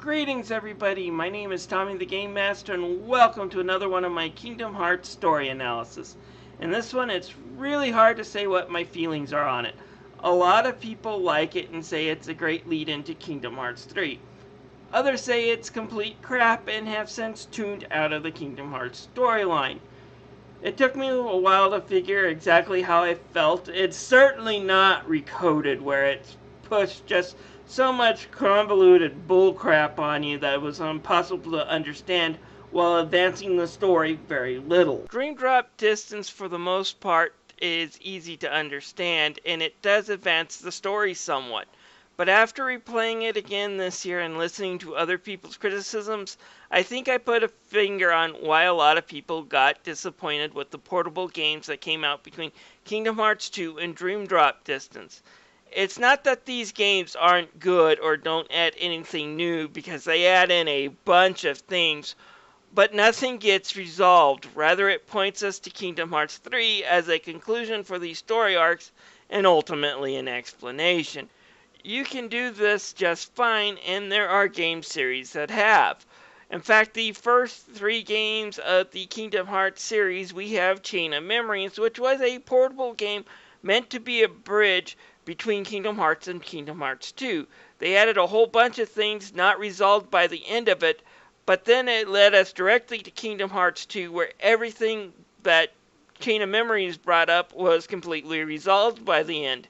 Greetings everybody, my name is Tommy the Game Master and welcome to another one of my Kingdom Hearts story analysis. In this one it's really hard to say what my feelings are on it. A lot of people like it and say it's a great lead into Kingdom Hearts 3. Others say it's complete crap and have since tuned out of the Kingdom Hearts storyline. It took me a while to figure exactly how I felt. It's certainly not recoded where it's pushed just so much convoluted bullcrap on you that it was impossible to understand while advancing the story very little. Dream Drop Distance for the most part is easy to understand and it does advance the story somewhat. But after replaying it again this year and listening to other people's criticisms, I think I put a finger on why a lot of people got disappointed with the portable games that came out between Kingdom Hearts 2 and Dream Drop Distance. It's not that these games aren't good or don't add anything new, because they add in a bunch of things, but nothing gets resolved. Rather, it points us to Kingdom Hearts 3 as a conclusion for these story arcs and ultimately an explanation. You can do this just fine, and there are game series that have. In fact, the first 3 games of the Kingdom Hearts series, we have Chain of Memories, which was a portable game meant to be a bridge between Kingdom Hearts and Kingdom Hearts 2. They added a whole bunch of things not resolved by the end of it, but then it led us directly to Kingdom Hearts 2, where everything that Chain of Memories brought up was completely resolved by the end.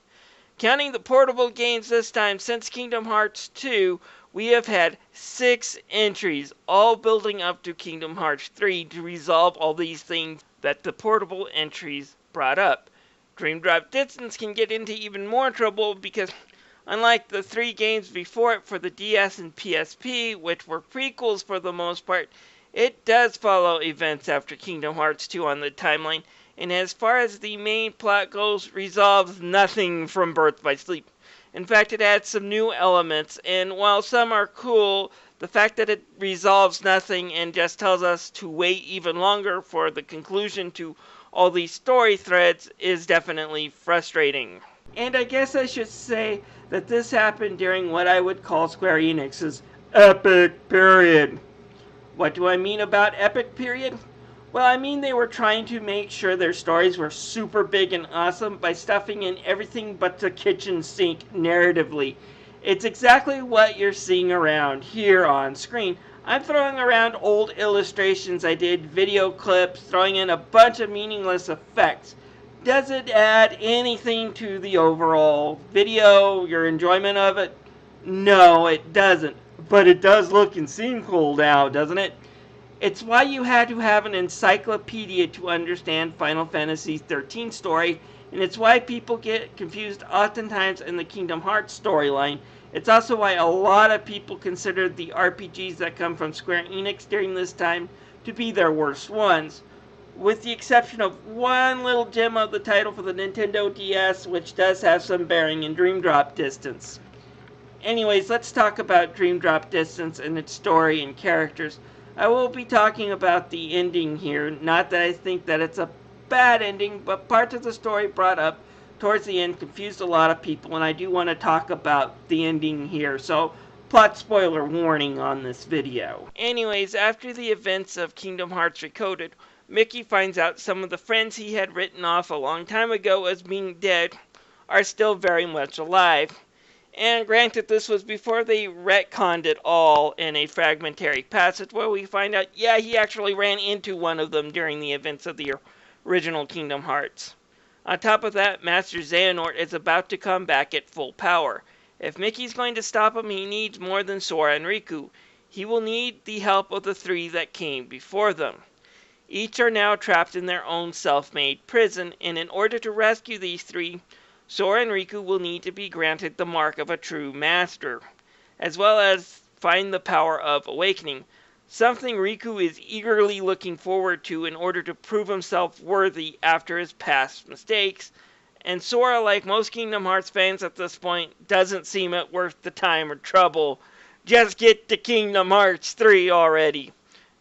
Counting the portable games this time, since Kingdom Hearts 2, we have had 6 entries, all building up to Kingdom Hearts 3 to resolve all these things that the portable entries brought up. Dream Drop Distance can get into even more trouble because, unlike the 3 games before it for the DS and PSP, which were prequels for the most part, it does follow events after Kingdom Hearts 2 on the timeline, and as far as the main plot goes, resolves nothing from Birth by Sleep. In fact, it adds some new elements, and while some are cool, the fact that it resolves nothing and just tells us to wait even longer for the conclusion to all these story threads is definitely frustrating. And I guess I should say that this happened during what I would call Square Enix's epic period. What do I mean about epic period? Well, I mean they were trying to make sure their stories were super big and awesome by stuffing in everything but the kitchen sink narratively. It's exactly what you're seeing around here on screen. I'm throwing around old illustrations I did, video clips, throwing in a bunch of meaningless effects. Does it add anything to the overall video, your enjoyment of it? No, it doesn't. But it does look and seem cool now, doesn't it? It's why you had to have an encyclopedia to understand Final Fantasy XIII story, and it's why people get confused oftentimes in the Kingdom Hearts storyline. It's also why a lot of people consider the RPGs that come from Square Enix during this time to be their worst ones, with the exception of one little gem of the title for the Nintendo DS, which does have some bearing in Dream Drop Distance. Anyways, let's talk about Dream Drop Distance and its story and characters. I will be talking about the ending here, not that I think that it's a bad ending, but parts of the story brought up towards the end confused a lot of people, and I do want to talk about the ending here, so plot spoiler warning on this video. Anyways, after the events of Kingdom Hearts Recoded, Mickey finds out some of the friends he had written off a long time ago as being dead are still very much alive. And granted, this was before they retconned it all in a fragmentary passage where we find out, yeah, he actually ran into one of them during the events of the original Kingdom Hearts. On top of that, Master Xehanort is about to come back at full power. If Mickey's going to stop him, he needs more than Sora and Riku. He will need the help of the 3 that came before them. Each are now trapped in their own self-made prison, and in order to rescue these 3, Sora and Riku will need to be granted the mark of a true master, as well as find the power of awakening, something Riku is eagerly looking forward to in order to prove himself worthy after his past mistakes, and Sora, like most Kingdom Hearts fans at this point, doesn't seem it worth the time or trouble. Just get to Kingdom Hearts 3 already.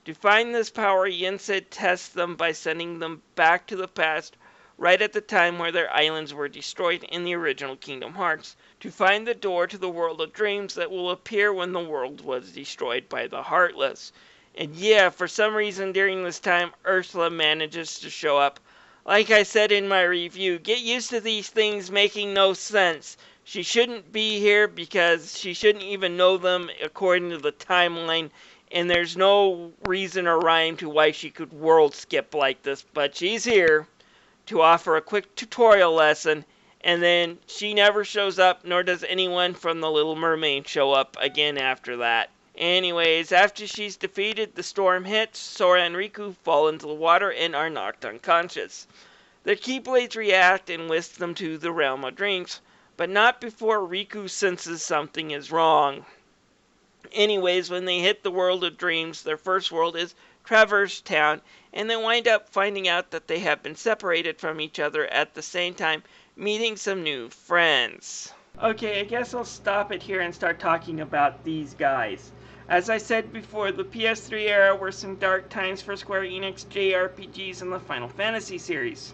To find this power, Yensid tests them by sending them back to the past, right at the time where their islands were destroyed in the original Kingdom Hearts, to find the door to the world of dreams that will appear when the world was destroyed by the Heartless. And yeah, for some reason during this time, Ursula manages to show up. Like I said in my review, get used to these things making no sense. She shouldn't be here because she shouldn't even know them according to the timeline, and there's no reason or rhyme to why she could world skip like this, but she's here to offer a quick tutorial lesson, and then she never shows up, nor does anyone from the Little Mermaid show up again after that. Anyways, after she's defeated, the storm hits, Sora and Riku fall into the water and are knocked unconscious. Their Keyblades react and whisk them to the realm of dreams, but not before Riku senses something is wrong. Anyways, when they hit the world of dreams, their first world is Traverse Town, and they wind up finding out that they have been separated from each other at the same time, meeting some new friends. Okay, I guess I'll stop it here and start talking about these guys. As I said before, the PS3 era were some dark times for Square Enix JRPGs in the Final Fantasy series.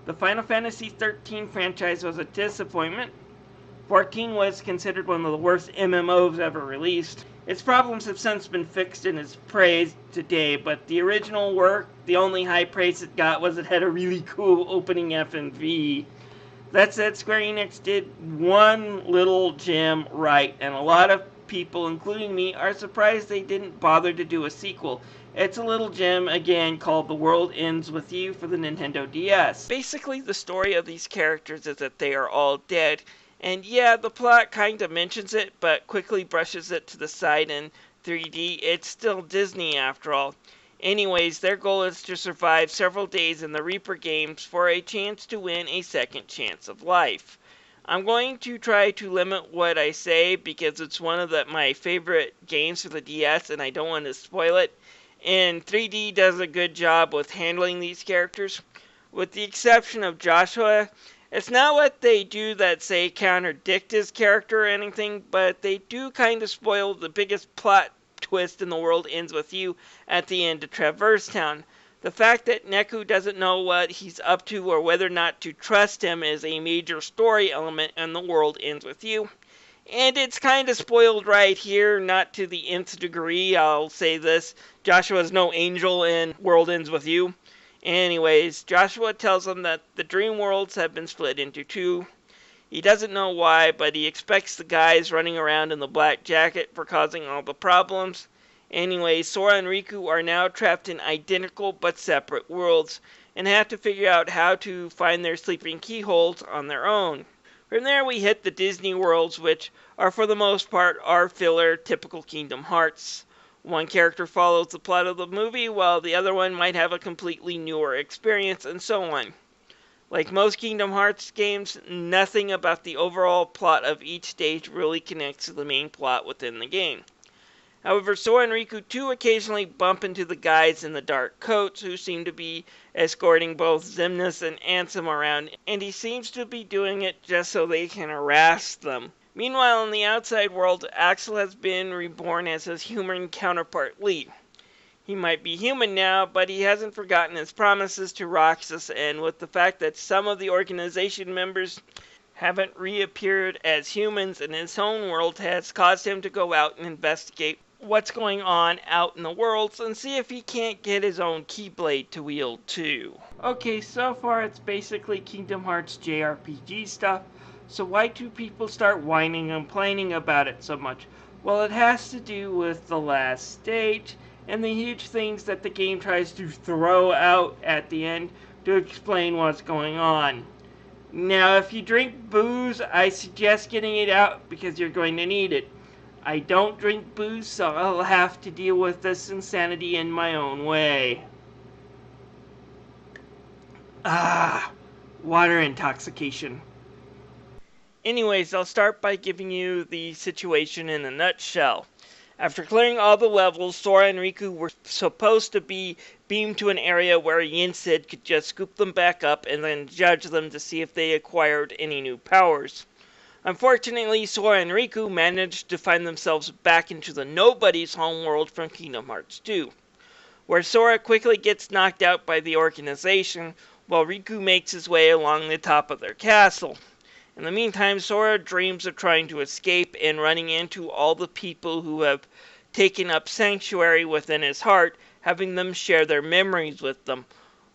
The Final Fantasy XIII franchise was a disappointment. 14 was considered one of the worst MMOs ever released. Its problems have since been fixed and is praised today, but the original work, the only high praise it got was it had a really cool opening FMV. That said, Square Enix did one little gem right, and a lot of people, including me, are surprised they didn't bother to do a sequel. It's a little gem, again, called The World Ends With You for the Nintendo DS. Basically, the story of these characters is that they are all dead, and yeah, the plot kinda mentions it, but quickly brushes it to the side in 3D. It's still Disney, after all. Anyways, their goal is to survive several days in the Reaper games for a chance to win a second chance of life. I'm going to try to limit what I say because it's one of my favorite games for the DS and I don't want to spoil it. And 3D does a good job with handling these characters. With the exception of Joshua, it's not what they do that, say, contradict his character or anything, but they do kind of spoil the biggest plot twist in The World Ends With You at the end of Traverse Town. The fact that Neku doesn't know what he's up to or whether or not to trust him is a major story element in The World Ends With You. And it's kind of spoiled right here, not to the nth degree. I'll say this, Joshua's no angel in World Ends With You. Anyways, Joshua tells him that the dream worlds have been split into two. He doesn't know why, but he expects the guys running around in the black jacket for causing all the problems. Anyway, Sora and Riku are now trapped in identical but separate worlds, and have to figure out how to find their sleeping keyholes on their own. From there we hit the Disney worlds, which are for the most part our filler, typical Kingdom Hearts. One character follows the plot of the movie, while the other one might have a completely newer experience, and so on. Like most Kingdom Hearts games, nothing about the overall plot of each stage really connects to the main plot within the game. However, Sora and Riku too occasionally bump into the guys in the dark coats who seem to be escorting both Xemnas and Ansem around, and he seems to be doing it just so they can harass them. Meanwhile, in the outside world, Axel has been reborn as his human counterpart Lee. He might be human now, but he hasn't forgotten his promises to Roxas, and with the fact that some of the organization members haven't reappeared as humans in his own world has caused him to go out and investigate what's going on out in the worlds and see if he can't get his own Keyblade to wield too. Okay, so far it's basically Kingdom Hearts JRPG stuff, so why do people start whining and complaining about it so much? Well, it has to do with the last stage and the huge things that the game tries to throw out at the end to explain what's going on. Now, if you drink booze, I suggest getting it out because you're going to need it. I don't drink booze, so I'll have to deal with this insanity in my own way. Water intoxication. Anyways, I'll start by giving you the situation in a nutshell. After clearing all the levels, Sora and Riku were supposed to be beamed to an area where Yin-Sid could just scoop them back up and then judge them to see if they acquired any new powers. Unfortunately, Sora and Riku managed to find themselves back into the Nobody's homeworld from Kingdom Hearts 2, where Sora quickly gets knocked out by the organization, while Riku makes his way along the top of their castle. In the meantime, Sora dreams of trying to escape and running into all the people who have taken up sanctuary within his heart, having them share their memories with them.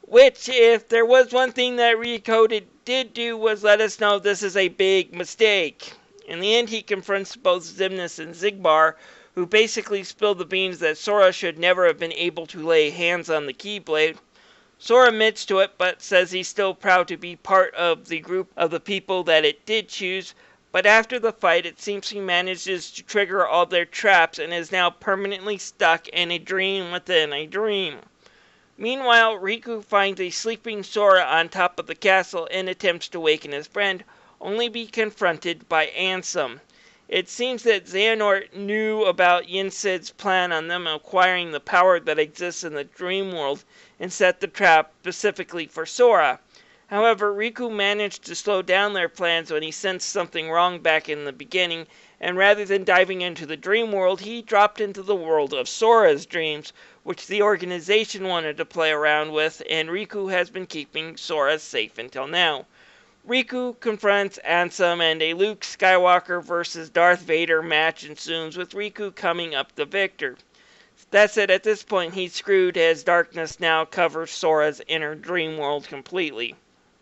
Which, if there was one thing that Recoded did do, was let us know this is a big mistake. In the end, he confronts both Xemnas and Xigbar, who basically spill the beans that Sora should never have been able to lay hands on the Keyblade. Sora admits to it, but says he's still proud to be part of the group of the people that it did choose. But after the fight, it seems he manages to trigger all their traps and is now permanently stuck in a dream within a dream. Meanwhile, Riku finds a sleeping Sora on top of the castle and attempts to waken his friend, only be confronted by Ansem. It seems that Xehanort knew about Yensid's plan on them acquiring the power that exists in the dream world and set the trap specifically for Sora. However, Riku managed to slow down their plans when he sensed something wrong back in the beginning, and rather than diving into the dream world, he dropped into the world of Sora's dreams, which the organization wanted to play around with, and Riku has been keeping Sora safe until now. Riku confronts Ansem, and a Luke Skywalker vs. Darth Vader match ensues, with Riku coming up the victor. That said, at this point he's screwed, as darkness now covers Sora's inner dream world completely.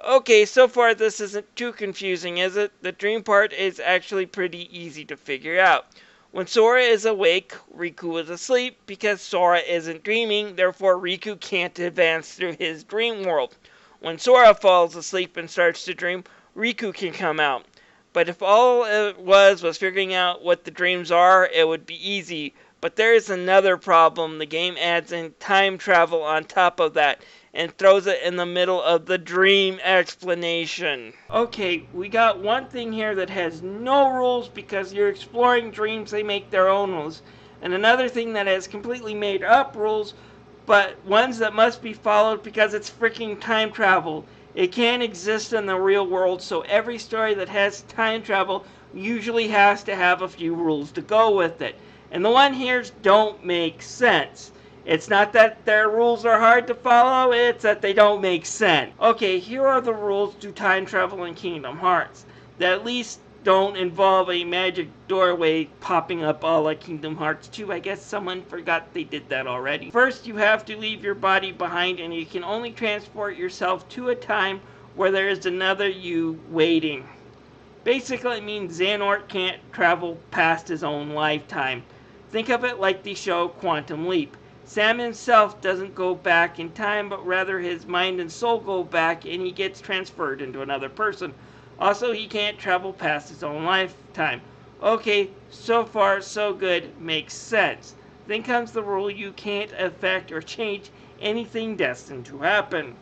Okay, so far this isn't too confusing, is it? The dream part is actually pretty easy to figure out. When Sora is awake, Riku is asleep. Because Sora isn't dreaming, therefore Riku can't advance through his dream world. When Sora falls asleep and starts to dream, Riku can come out. But if all it was figuring out what the dreams are, it would be easy. But there is another problem. The game adds in time travel on top of that, and throws it in the middle of the dream explanation. Okay, we got one thing here that has no rules because you're exploring dreams, they make their own rules. And another thing that has completely made up rules, but ones that must be followed because it's freaking time travel. It can't exist in the real world, so every story that has time travel usually has to have a few rules to go with it. And the one here's don't make sense. It's not that their rules are hard to follow, it's that they don't make sense. Okay, here are the rules to time travel in Kingdom Hearts that at least don't involve a magic doorway popping up a la Kingdom Hearts 2. I guess someone forgot they did that already. First, you have to leave your body behind, and you can only transport yourself to a time where there is another you waiting. Basically, it means Xehanort can't travel past his own lifetime. Think of it like the show Quantum Leap. Sam himself doesn't go back in time, but rather his mind and soul go back, and he gets transferred into another person. Also, he can't travel past his own lifetime. Okay, so far so good, makes sense. Then comes the rule you can't affect or change anything destined to happen.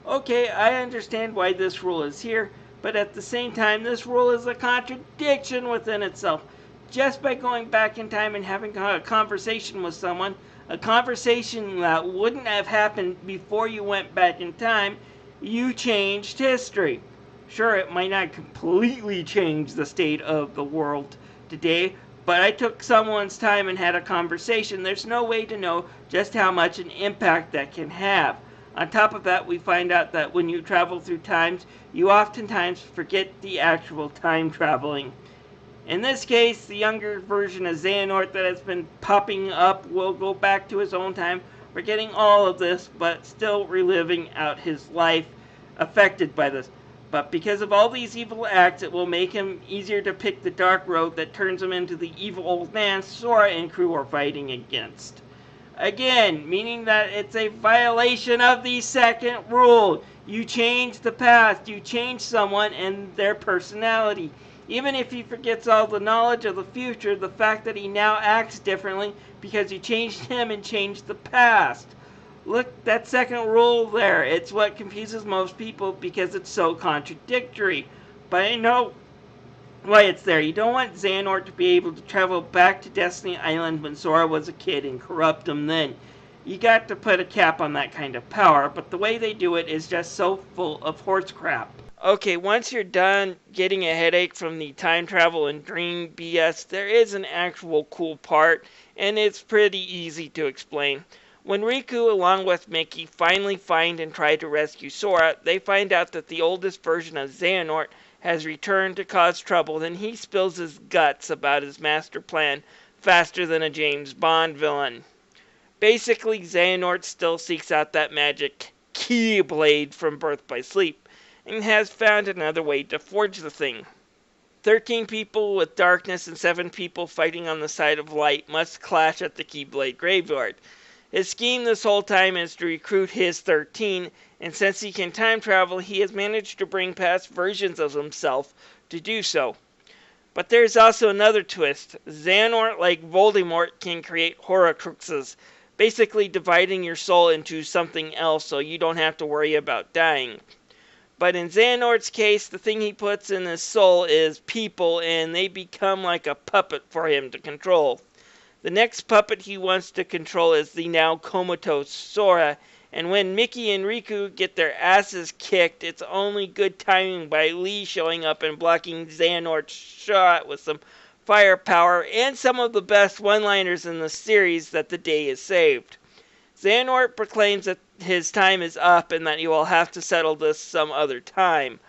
Okay, I understand why this rule is here, but at the same time, this rule is a contradiction within itself. Just by going back in time and having a conversation with someone, a conversation that wouldn't have happened before you went back in time, you changed history. Sure, it might not completely change the state of the world today, but I took someone's time and had a conversation. There's no way to know just how much an impact that can have. On top of that, we find out that when you travel through times, you oftentimes forget the actual time traveling. In this case, the younger version of Xehanort that has been popping up will go back to his own time, forgetting all of this, but still reliving out his life affected by this. But because of all these evil acts, it will make him easier to pick the dark road that turns him into the evil old man Sora and crew are fighting against. Again, meaning that it's a violation of the second rule. You change the past, you change someone and their personality. Even if he forgets all the knowledge of the future, the fact that he now acts differently because you changed him and changed the past. Look, that second rule there, it's what confuses most people because it's so contradictory. But I know why it's there. You don't want Xehanort to be able to travel back to Destiny Island when Sora was a kid and corrupt him then. You got to put a cap on that kind of power, but the way they do it is just so full of horse crap. Okay, once you're done getting a headache from the time travel and dream BS, there is an actual cool part, and it's pretty easy to explain. When Riku, along with Mickey, finally find and try to rescue Sora, they find out that the oldest version of Xehanort has returned to cause trouble, and he spills his guts about his master plan faster than a James Bond villain. Basically, Xehanort still seeks out that magic Keyblade from Birth by Sleep, and has found another way to forge the thing. 13 people with darkness and 7 people fighting on the side of light must clash at the Keyblade graveyard. His scheme this whole time is to recruit his 13, and since he can time travel, he has managed to bring past versions of himself to do so. But there's also another twist. Xehanort, like Voldemort, can create Horcruxes, basically dividing your soul into something else so you don't have to worry about dying. But in Xehanort's case, the thing he puts in his soul is people, and they become like a puppet for him to control. The next puppet he wants to control is the now comatose Sora, and when Mickey and Riku get their asses kicked, it's only good timing by Lee showing up and blocking Xehanort's shot with some firepower and some of the best one-liners in the series that the day is saved. Xehanort proclaims that his time is up and that he will have to settle this some other time.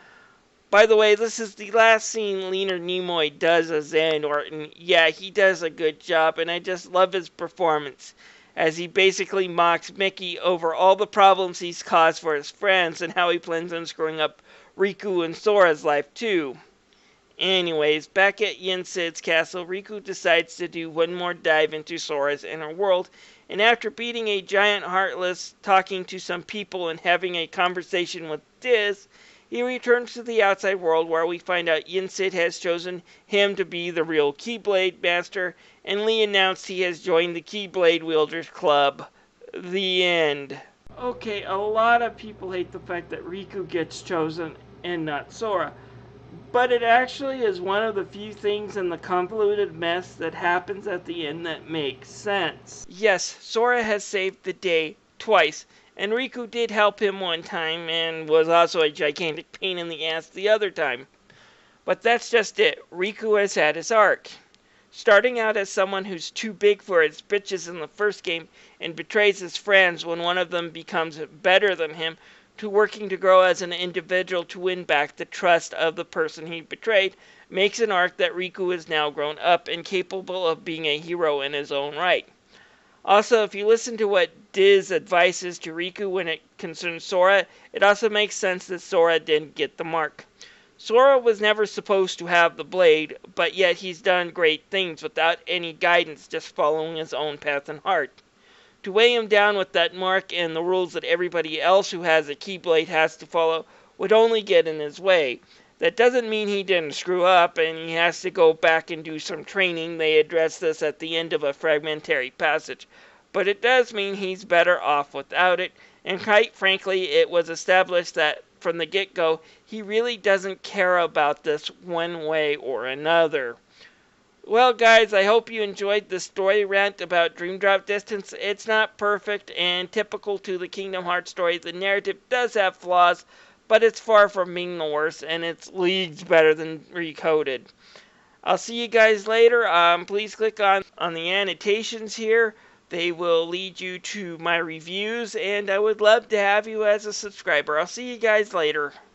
By the way, this is the last scene Leonard Nimoy does as Xehanort, and yeah, he does a good job, and I just love his performance, as he basically mocks Mickey over all the problems he's caused for his friends and how he plans on screwing up Riku and Sora's life too. Anyways, back at Yensid's castle, Riku decides to do one more dive into Sora's inner world, and after beating a giant Heartless, talking to some people, and having a conversation with Diz, he returns to the outside world where we find out Yensid has chosen him to be the real Keyblade Master, and Lee announced he has joined the Keyblade Wielders Club. The end. Okay, a lot of people hate the fact that Riku gets chosen and not Sora. But it actually is one of the few things in the convoluted mess that happens at the end that makes sense. Yes, Sora has saved the day twice, and Riku did help him one time and was also a gigantic pain in the ass the other time. But that's just it. Riku has had his arc. Starting out as someone who's too big for his britches in the first game and betrays his friends when one of them becomes better than him, to working to grow as an individual to win back the trust of the person he betrayed, makes an arc that Riku is now grown up and capable of being a hero in his own right. Also, if you listen to what Diz advises to Riku when it concerns Sora, it also makes sense that Sora didn't get the mark. Sora was never supposed to have the blade, but yet he's done great things without any guidance, just following his own path and heart. To weigh him down with that mark and the rules that everybody else who has a Keyblade has to follow would only get in his way. That doesn't mean he didn't screw up and he has to go back and do some training. They address this at the end of a fragmentary passage. But it does mean he's better off without it, and quite frankly, it was established that from the get-go, he really doesn't care about this one way or another. Well, guys, I hope you enjoyed the story rant about Dream Drop Distance. It's not perfect, and typical to the Kingdom Hearts story, the narrative does have flaws, but it's far from being the worst, and it's leagues better than Recoded. I'll see you guys later. Please click on the annotations here. They will lead you to my reviews, and I would love to have you as a subscriber. I'll see you guys later.